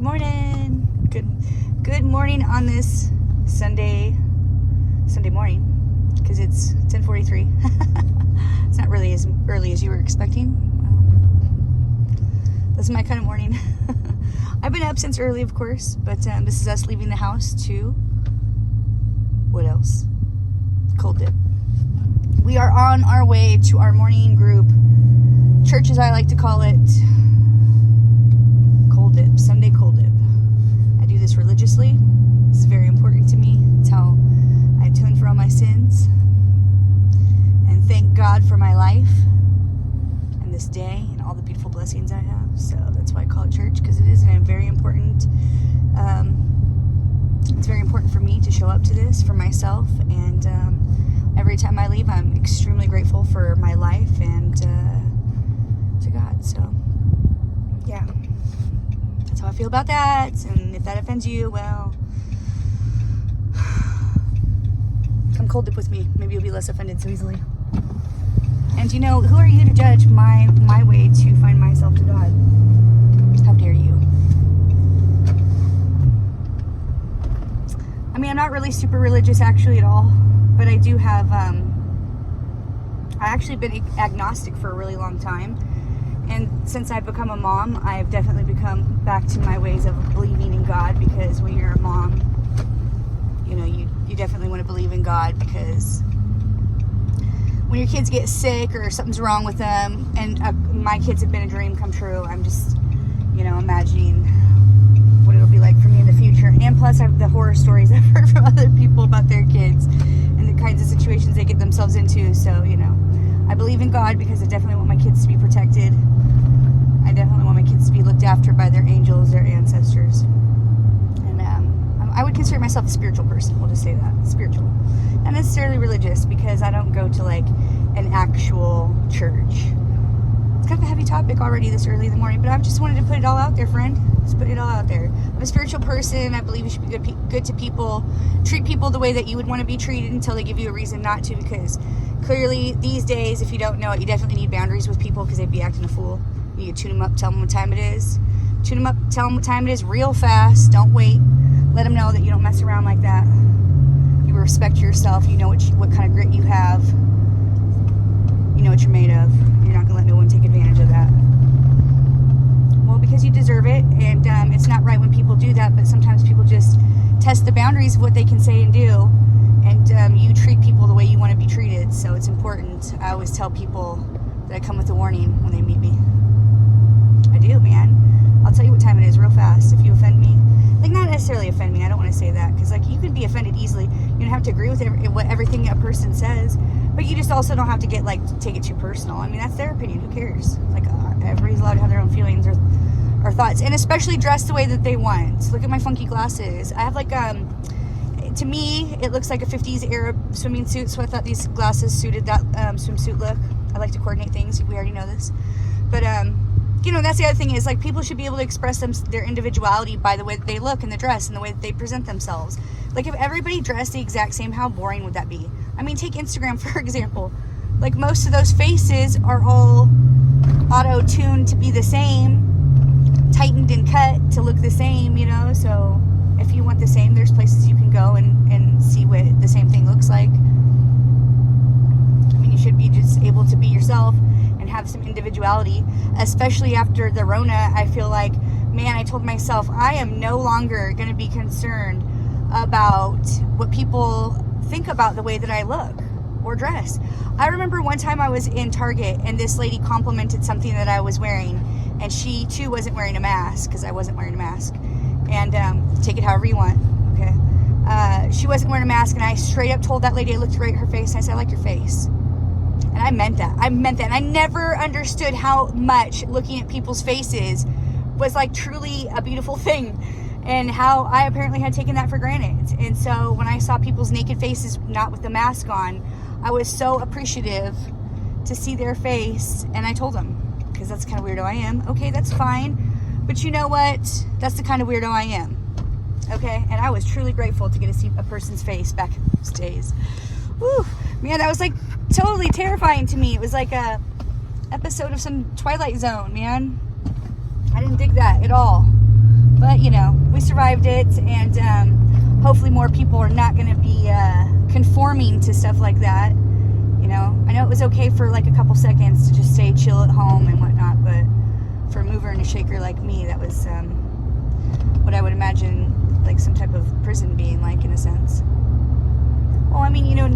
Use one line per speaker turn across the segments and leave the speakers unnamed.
morning. Good morning on this Sunday morning, because it's 10:43. It's not really as early as you were expecting. Well, this is my kind of morning. I've been up since early, of course, but this is us leaving the house to, what else? Cold Dip. We are on our way to our morning group, church as I like to call it, Cold Dip, Sunday Cold Dip. I do this religiously. It's very important to me. It's how I atone for all my sins and thank God for my life and this day and all the beautiful blessings I have. So that's why I call it church, because it is very important. It's very important for me to show up to this for myself, and every time I leave, I'm extremely grateful for my life and to God. So yeah, that's how I feel about that. And if that offends you, well, come Cold Dip with me. Maybe you'll be less offended so easily. And you know, who are you to judge my way to find myself to God? How dare you? I mean, I'm not really super religious actually at all, but I do have, I actually been agnostic for a really long time. And since I've become a mom, I've definitely become back to my ways of believing in God, because when you're a mom, you know, you definitely want to believe in God, because when your kids get sick or something's wrong with them, and my kids have been a dream come true, I'm just, you know, imagining what it'll be like for me in the future. And plus, I have the horror stories I've heard from other people about their kids and the kinds of situations they get themselves into. So, you know, I believe in God because I definitely want my kids to be protected. I definitely want my kids to be looked after by their angels, their ancestors. And I would consider myself a spiritual person. We'll just say that. Spiritual. Not necessarily religious, because I don't go to like an actual church. It's kind of a heavy topic already this early in the morning, but I just wanted to put it all out there, friend. Just put it all out there. I'm a spiritual person. I believe you should be good to people. Treat people the way that you would want to be treated until they give you a reason not to, because clearly these days, if you don't know it, you definitely need boundaries with people, because they'd be acting a fool. You can tune them up, tell them what time it is. Tune them up, tell them what time it is real fast. Don't wait. Let them know that you don't mess around like that. You respect yourself. You know what kind of grit you have. You know what you're made of. You're not going to let no one take advantage of that. Well, because you deserve it, and it's not right when people do that, but sometimes people just test the boundaries of what they can say and do, and you treat people the way you want to be treated. So it's important. I always tell people that I come with a warning when they meet me. I do, man. I'll tell you what time it is real fast if you offend me. Like, not necessarily offend me, I don't want to say that, because like, you can be offended easily. You don't have to agree with everything a person says, but you just also don't have to take it too personal. I mean, that's their opinion. Who cares? Like, everybody's allowed to have their own feelings or thoughts, and especially dress the way that they want. Look at my funky glasses. I have like, to me, it looks like a 50s Arab swimming suit, so I thought these glasses suited that swimsuit look. I like to coordinate things. We already know this, but you know, that's the other thing, is like, people should be able to express their individuality by the way that they look and the dress and the way that they present themselves. Like, if everybody dressed the exact same, how boring would that be? I mean, take Instagram for example. Like, most of those faces are all auto-tuned to be the same, tightened and cut to look the same, you know. So if you want the same, there's places you can go and see what the same thing looks like. I mean, you should be just able to be yourself and have some individuality, especially after the Rona. I feel like, man, I told myself I am no longer going to be concerned about what people think about the way that I look or dress. I remember one time I was in Target and this lady complimented something that I was wearing, and she too wasn't wearing a mask, because I wasn't wearing a mask. And take it however you want, okay? She wasn't wearing a mask, and I straight up told that lady, I looked right at her face, and I said, I like your face. And I meant that. And I never understood how much looking at people's faces was like truly a beautiful thing, and how I apparently had taken that for granted. And so when I saw people's naked faces not with the mask on, I was so appreciative to see their face, and I told them, because that's the kind of weirdo I am. Okay, that's fine, but you know what? That's the kind of weirdo I am. Okay, and I was truly grateful to get to see a person's face back in those days. Whew. Man, that was like totally terrifying to me. It was like a episode of some Twilight Zone, man. I didn't dig that at all. But, you know, we survived it, and hopefully more people are not going to be conforming to stuff like that. You know, I know it was okay for like a couple seconds to just stay chill at home and whatnot, but for a mover and a shaker like me, that was what I would imagine like some type of prison being like, in a sense. Well, I mean, you know,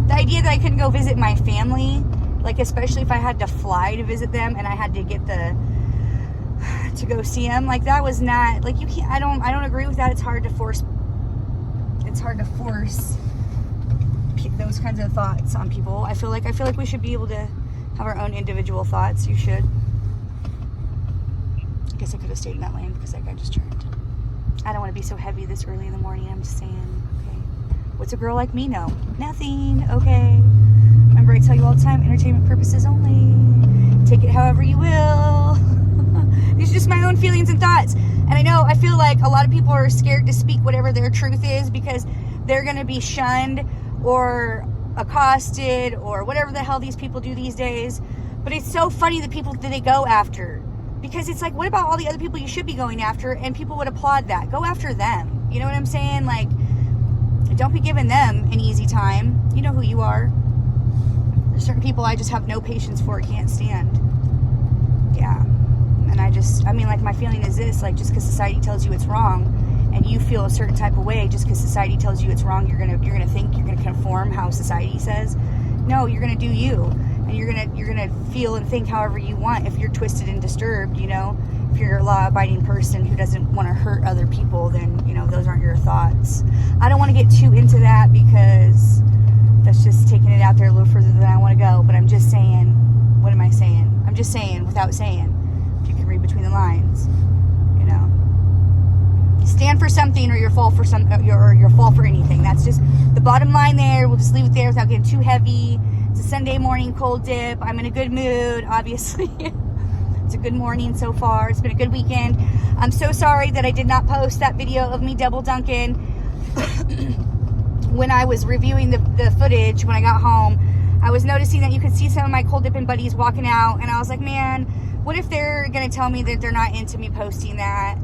the idea that I couldn't go visit my family, like especially if I had to fly to visit them and I had to get to go see them, like that was not, like, you can't, I don't agree with that. It's hard to force those kinds of thoughts on people. I feel like we should be able to have our own individual thoughts. You should. I guess I could have stayed in that lane because that guy just turned. I don't want to be so heavy this early in the morning. I'm just saying, okay, what's a girl like me know? Nothing. Okay, remember I tell you all the time, entertainment purposes only. Take it however you will. These are just my own feelings and thoughts. And I know, I feel like a lot of people are scared to speak whatever their truth is because they're going to be shunned or accosted or whatever the hell these people do these days. But it's so funny, the people that they go after, because it's like, what about all the other people you should be going after? And people would applaud that. Go after them. You know what I'm saying? Like, don't be giving them an easy time. You know who you are. There's certain people I just have no patience for, can't stand. Yeah. And I mean, like, my feeling is this, like, just because society tells you it's wrong and you feel a certain type of way, just because society tells you it's wrong, you're gonna think you're gonna conform how society says. No, you're gonna do you, and you're gonna feel and think however you want. If you're twisted and disturbed, you know, if you're a law-abiding person who doesn't want to hurt other people, then, you know, those aren't your thoughts. I don't want to get too into that because that's just taking it out there a little further than I want to go. But I'm just saying, what am I saying? I'm just saying without saying. If you can read between the lines, you know. Stand for something, or you'll fall for you'll fall for anything. That's just the bottom line there. We'll just leave it there without getting too heavy. It's a Sunday morning cold dip. I'm in a good mood, obviously. It's a good morning so far. It's been a good weekend. I'm so sorry that I did not post that video of me double dunking when I was reviewing the footage when I got home. I was noticing that you could see some of my cold dipping buddies walking out, and I was like, man, what if they're gonna tell me that they're not into me posting that?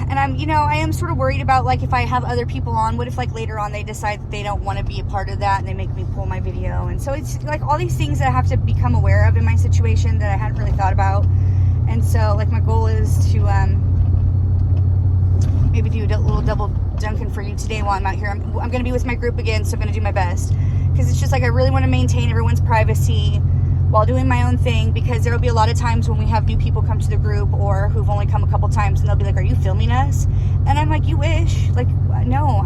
And I am sort of worried about, like, if I have other people on, what if, like, later on they decide that they don't want to be a part of that and they make me pull my video? And so it's like all these things that I have to become aware of in my situation that I hadn't really thought about. And so, like, my goal is to maybe do a little double dunking for you today while I'm out here. I'm going to be with my group again, so I'm going to do my best, because it's just like I really want to maintain everyone's privacy while doing my own thing, because there will be a lot of times when we have new people come to the group or who've only come a couple times, and they'll be like, are you filming us? And I'm like, you wish. Like, no,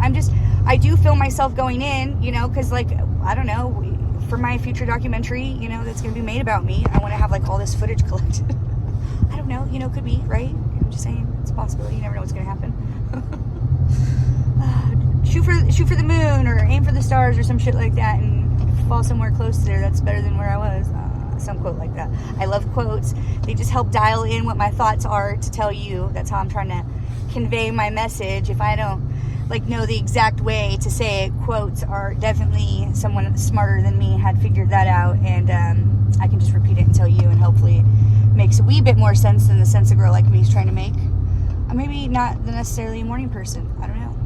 I do film myself going in, you know, because, like, I don't know, for my future documentary, you know, that's going to be made about me, I want to have, like, all this footage collected. I don't know, you know, could be, right? I'm just saying, it's a possibility. You never know what's going to happen. Shoot for the moon, or aim for the stars, or some shit like that, and fall somewhere close to there. That's better than where I was. Some quote like that. I love quotes. They just help dial in what my thoughts are to tell you. That's how I'm trying to convey my message. If I don't, like, know the exact way to say it, quotes are definitely, someone smarter than me had figured that out, and I can just repeat it and tell you, and hopefully it makes a wee bit more sense than the sense a girl like me is trying to make. Or maybe not necessarily a morning person. I don't know.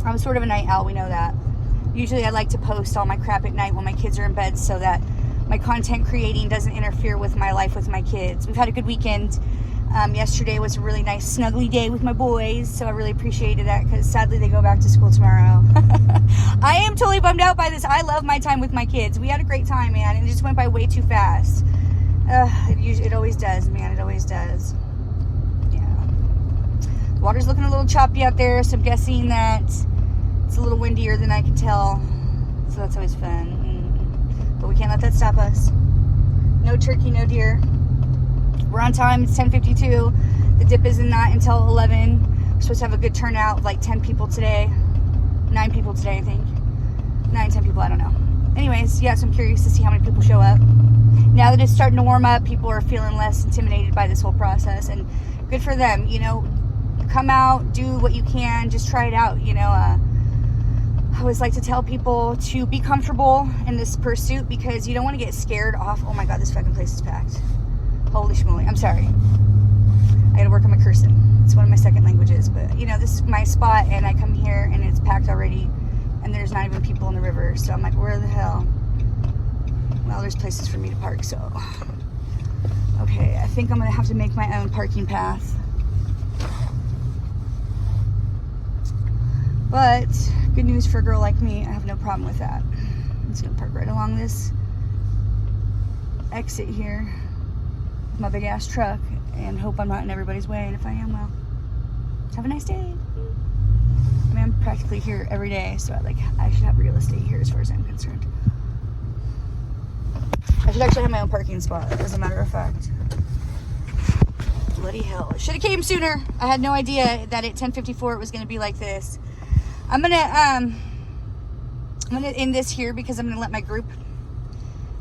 I'm sort of a night owl, we know that. Usually I like to post all my crap at night when my kids are in bed, so that my content creating doesn't interfere with my life with my kids. We've had a good weekend. Yesterday was a really nice snuggly day with my boys, so I really appreciated that, because sadly they go back to school tomorrow. I am totally bummed out by this. I love my time with my kids. We had a great time, man, and it just went by way too fast. It always does, man. It always does. Yeah. The water's looking a little choppy out there, so I'm guessing that it's a little windier than I can tell. So that's always fun. But we can't let that stop us. No turkey, no deer. We're on time. It's 10:52. The dip isn't not until 11. We're supposed to have a good turnout of like 10 people today. 9 people today, I think. 9, 10 people, I don't know. Anyways, yeah, so I'm curious to see how many people show up. Now that it's starting to warm up, people are feeling less intimidated by this whole process, and good for them. You know, come out, do what you can, just try it out, you know. I always like to tell people to be comfortable in this pursuit, because you don't want to get scared off. Oh my God, this fucking place is packed. Holy schmoly. I'm sorry. I gotta work on my cursing. It's one of my second languages, but you know, this is my spot, and I come here and it's packed already, and there's not even people in the river. So I'm like, where the hell? Well, there's places for me to park, so. Okay, I think I'm gonna have to make my own parking path. But good news for a girl like me, I have no problem with that. I'm just gonna park right along this exit here with my big ass truck and hope I'm not in everybody's way. And if I am, well, have a nice day. I mean, I'm practically here every day, so I should have real estate here as far as I'm concerned. I should actually have my own parking spot, as a matter of fact. Bloody hell. I should have came sooner. I had no idea that at 10:54 it was going to be like this. I'm gonna end this here because I'm gonna let my group,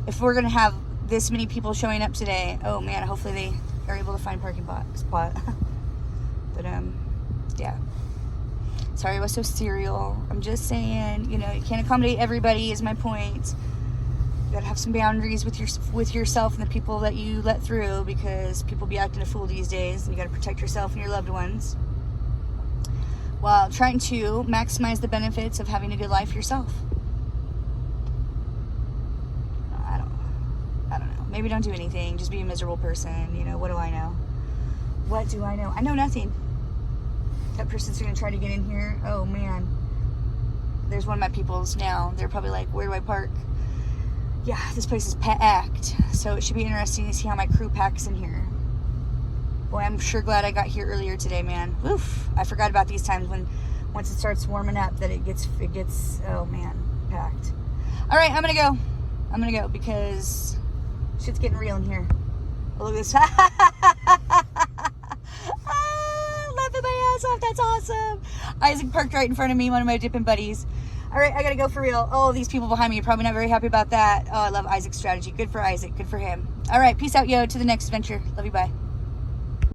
if we're gonna have this many people showing up today, oh man, hopefully they are able to find parking spot. But yeah, sorry I was so serial. I'm just saying, you know, you can't accommodate everybody is my point. You gotta have some boundaries with yourself and the people that you let through, because people be acting a fool these days, and you gotta protect yourself and your loved ones while trying to maximize the benefits of having a good life yourself. I don't know. Maybe don't do anything. Just be a miserable person. You know, what do I know? What do I know? I know nothing. That person's going to try to get in here. Oh, man. There's one of my peoples now. They're probably like, where do I park? Yeah, this place is packed. So it should be interesting to see how my crew packs in here. Boy, I'm sure glad I got here earlier today, man. Oof. I forgot about these times when once it starts warming up that it gets, oh man, packed. All right, I'm gonna go because shit's getting real in here. Oh, look at this. Laughing my ass off. That's awesome. Isaac parked right in front of me, one of my dipping buddies. All right, I gotta go for real. Oh, these people behind me are probably not very happy about that. Oh, I love Isaac's strategy. Good for Isaac. Good for him. All right, peace out, yo. To the next adventure. Love you. Bye.